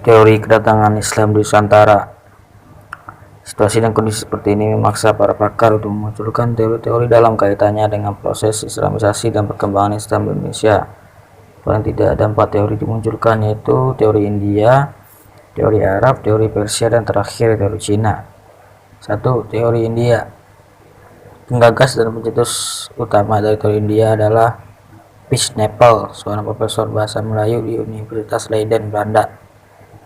Teori kedatangan Islam di Nusantara. Situasi dan kondisi seperti ini memaksa para pakar untuk memunculkan teori-teori dalam kaitannya dengan proses Islamisasi dan perkembangan Islam di Indonesia. Paling tidak ada 4 teori dimunculkan, yaitu teori India, teori Arab, teori Persia, dan terakhir teori Cina. 1. Teori India. Penggagas dan pencetus utama dari teori India adalah Pisnapel, seorang profesor bahasa Melayu di Universitas Leiden, Belanda.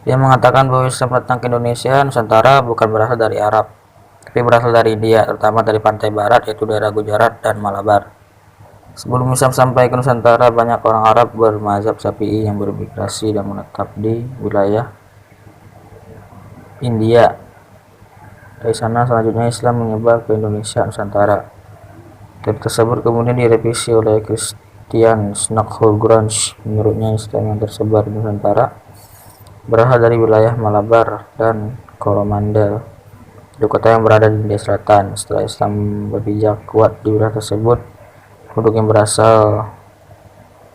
Dia mengatakan bahwa Islam datang ke Indonesia Nusantara bukan berasal dari Arab, tapi berasal dari India, terutama dari pantai barat, yaitu daerah Gujarat dan Malabar. Sebelum Islam sampai ke Nusantara, banyak orang Arab bermazhab Syafi'i yang bermigrasi dan menetap di wilayah India. Dari sana selanjutnya Islam menyebar ke Indonesia Nusantara. Teori tersebut kemudian direvisi oleh Christian Snodgrass. Menurutnya Islam yang tersebar di Nusantara berasal dari wilayah Malabar dan Coromandel, ibu kota yang berada di India Selatan. Setelah Islam berpijak kuat di wilayah tersebut, penduduk yang berasal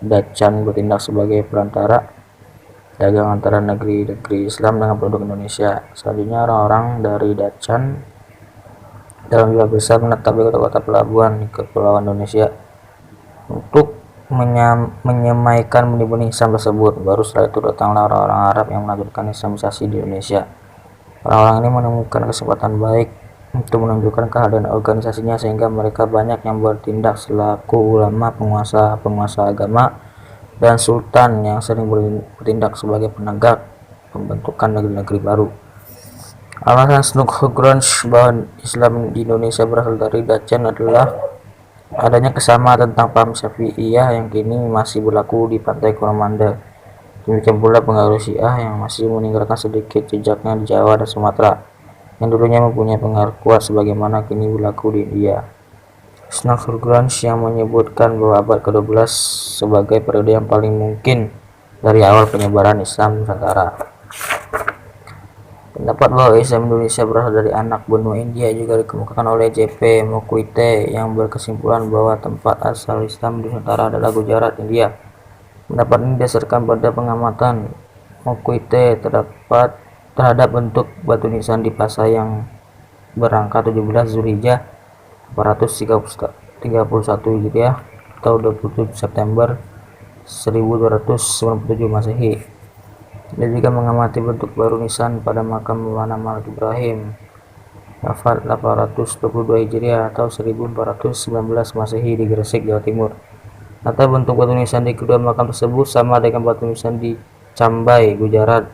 Dachan bertindak sebagai perantara dagang antara negeri-negeri Islam dengan penduduk Indonesia. Selanjutnya orang-orang dari Dachan dalam jumlah besar menetap di kota-kota pelabuhan di kepulauan Indonesia untuk menyemaikan benih-benih Islam tersebut. Baru setelah itu datanglah orang-orang Arab yang melanjutkan Islamisasi di Indonesia. Orang-orang ini menemukan kesempatan baik untuk menunjukkan keadaan organisasinya, sehingga mereka banyak yang bertindak selaku ulama, penguasa agama, dan sultan yang sering bertindak sebagai penegak pembentukan negeri-negeri baru. Alasan Snodgrass bahwa Islam di Indonesia berasal dari Dachan adalah adanya kesamaan tentang paham Syafi'iyah yang kini masih berlaku di pantai Coromandel. Demikian pula pengaruh Syiah yang masih meninggalkan sedikit jejaknya di Jawa dan Sumatera, yang dulunya mempunyai pengaruh kuat sebagaimana kini berlaku di India. Snodgrass yang menyebutkan bahwa abad ke-12 sebagai periode yang paling mungkin dari awal penyebaran Islam Nusantara. Pendapat bahwa Islam Indonesia berasal dari anak benua India juga dikemukakan oleh J.P. Mokuite yang berkesimpulan bahwa tempat asal Islam di Nusantara adalah Gujarat, India. Pendapat ini didasarkan pada pengamatan Mokuite terhadap bentuk batu nisan di Pasai yang berangka 17 Zulhijjah 431 Hijriah atau 27 September 1297 Masehi. Dia juga mengamati bentuk baru nisan pada makam Maulana Malik Ibrahim wafat 822 Hijriah atau 1419 Masehi di Gresik, Jawa Timur. Atau bentuk batu nisan di kedua makam tersebut sama dengan batu nisan di Cambai, Gujarat,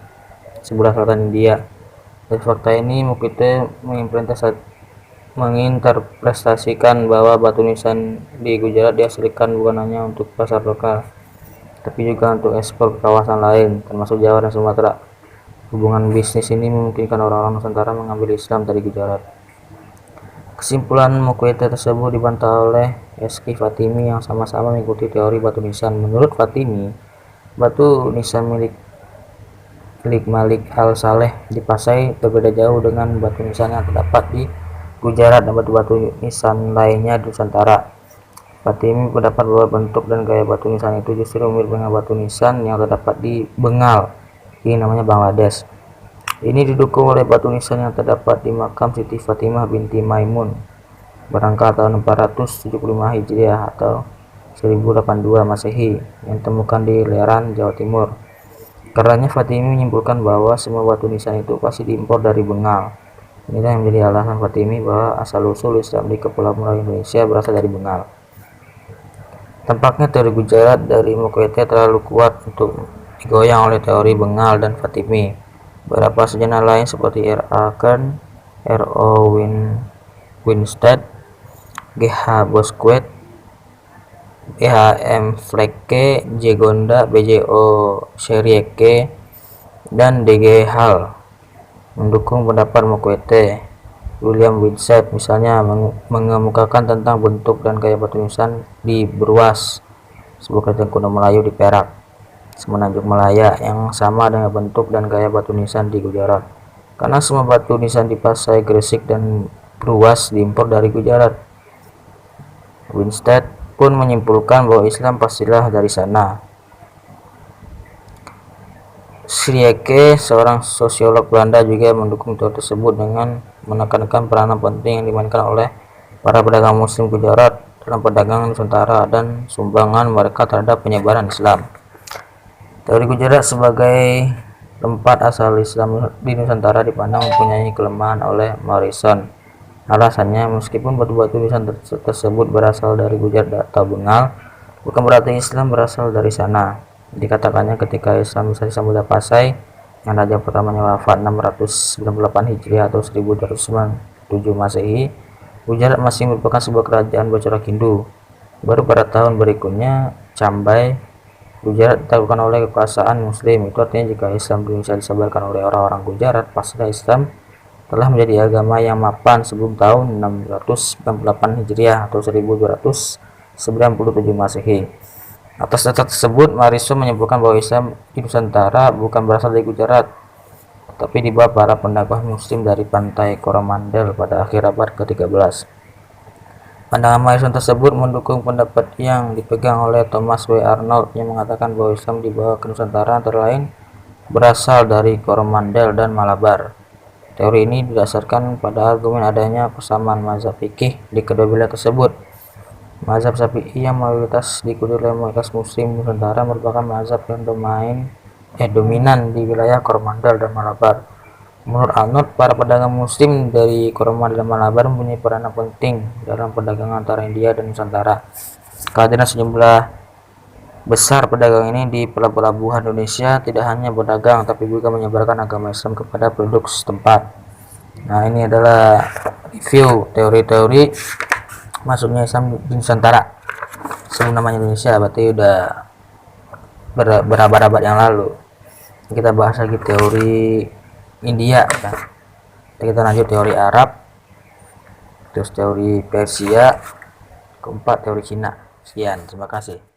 sebelah selatan India. Dari fakta ini, Mokuite menginterpretasikan bahwa batu nisan di Gujarat dihasilkan bukan hanya untuk pasar lokal, tapi juga untuk ekspor ke kawasan lain, termasuk Jawa dan Sumatera. Hubungan bisnis ini memungkinkan orang-orang Nusantara mengambil Islam dari Gujarat. Kesimpulan Mokuite tersebut dibantah oleh Eski Fatimi yang sama-sama mengikuti teori batu nisan. Menurut Fatimi, batu nisan milik Malik Al-Saleh di Pasai berbeda jauh dengan batu nisan yang terdapat di Gujarat dan batu-batu nisan lainnya di Nusantara. Fatimi berpendapat bahwa bentuk dan gaya batu nisan itu justru mirip dengan batu nisan yang terdapat di Bengal, ini namanya Bangladesh. Ini didukung oleh batu nisan yang terdapat di makam Siti Fatimah binti Maimun berangka tahun 475 Hijriah atau 1082 Masehi yang ditemukan di Leran, Jawa Timur. Karenanya Fatimi menyimpulkan bahwa semua batu nisan itu pasti diimpor dari Bengal. Inilah yang menjadi alasan Fatimi bahwa asal-usul Islam di Kepulauan Melayu Indonesia berasal dari Bengal. Tampaknya teori Gujarat dari Mokuite terlalu kuat untuk digoyang oleh teori Bengal dan Fatimi. Beberapa sejarah lain seperti R.A. Kern, R.O. Winstead, G.H. Bosquet, B.H.M. Flecke, J. Gonda, B.J.O. Sherieke, dan D.G. Hall mendukung pendapat Mokuite. William Winstead misalnya mengemukakan tentang bentuk dan gaya batu nisan di Bruas, sebuah kerajaan kuno Melayu di Perak, Semenanjung Malaya, yang sama dengan bentuk dan gaya batu nisan di Gujarat. Karena semua batu nisan di Pasai, Gresik, dan Bruas diimpor dari Gujarat. Winstead pun menyimpulkan bahwa Islam pastilah dari sana. Srieke, seorang sosiolog Belanda, juga mendukung teori tersebut dengan menekankan peranan penting yang dimainkan oleh para pedagang Muslim Gujarat dalam perdagangan Nusantara dan sumbangan mereka terhadap penyebaran Islam. Teori Gujarat sebagai tempat asal Islam di Nusantara dipandang mempunyai kelemahan oleh Morrison. Alasannya, meskipun batu-batu nisan tersebut berasal dari Gujarat atau Bengal, bukan berarti Islam berasal dari sana. Dikatakannya ketika Islam bisa Samudra Pasai yang raja pertamanya wafat 698 Hijriah atau 1297 Masehi, Gujarat masih merupakan sebuah kerajaan Bocorak Hindu. Baru pada tahun berikutnya, Cambai, Gujarat ditaklukkan oleh kekuasaan Muslim. Itu artinya jika Islam di Indonesia disebarkan oleh orang-orang Gujarat, pastilah Islam telah menjadi agama yang mapan sebelum tahun 698 Hijriah atau 1297 Masehi. Atas data tersebut, Morrison menyebutkan bahwa Islam di Nusantara bukan berasal dari Gujarat, tapi dibawa para pendakwah Muslim dari pantai Coromandel pada akhir abad ke-13. Pandangan Morrison tersebut mendukung pendapat yang dipegang oleh Thomas W. Arnold yang mengatakan bahwa Islam dibawa ke Nusantara antara lain berasal dari Coromandel dan Malabar. Teori ini didasarkan pada argumen adanya persamaan mazhab fikih di kedua wilayah tersebut. Mazhab Syafi'i yang mayoritas diikuti oleh mayoritas Muslim Nusantara merupakan mazhab yang dominan di wilayah Coromandel dan Malabar. Menurut Arnold, para pedagang Muslim dari Coromandel dan Malabar mempunyai peranan penting dalam perdagangan antara India dan Nusantara. Kehadiran sejumlah besar pedagang ini di pelabuhan Indonesia tidak hanya berdagang, tapi juga menyebarkan agama Islam kepada penduduk setempat. Nah, ini adalah review teori-teori masuknya Islam di Nusantara sebelum namanya Indonesia, berarti udah berabad-abad yang lalu. Kita bahas lagi teori India kan. Kita lanjut teori Arab, terus teori Persia, keempat teori Cina. Sekian, terima kasih.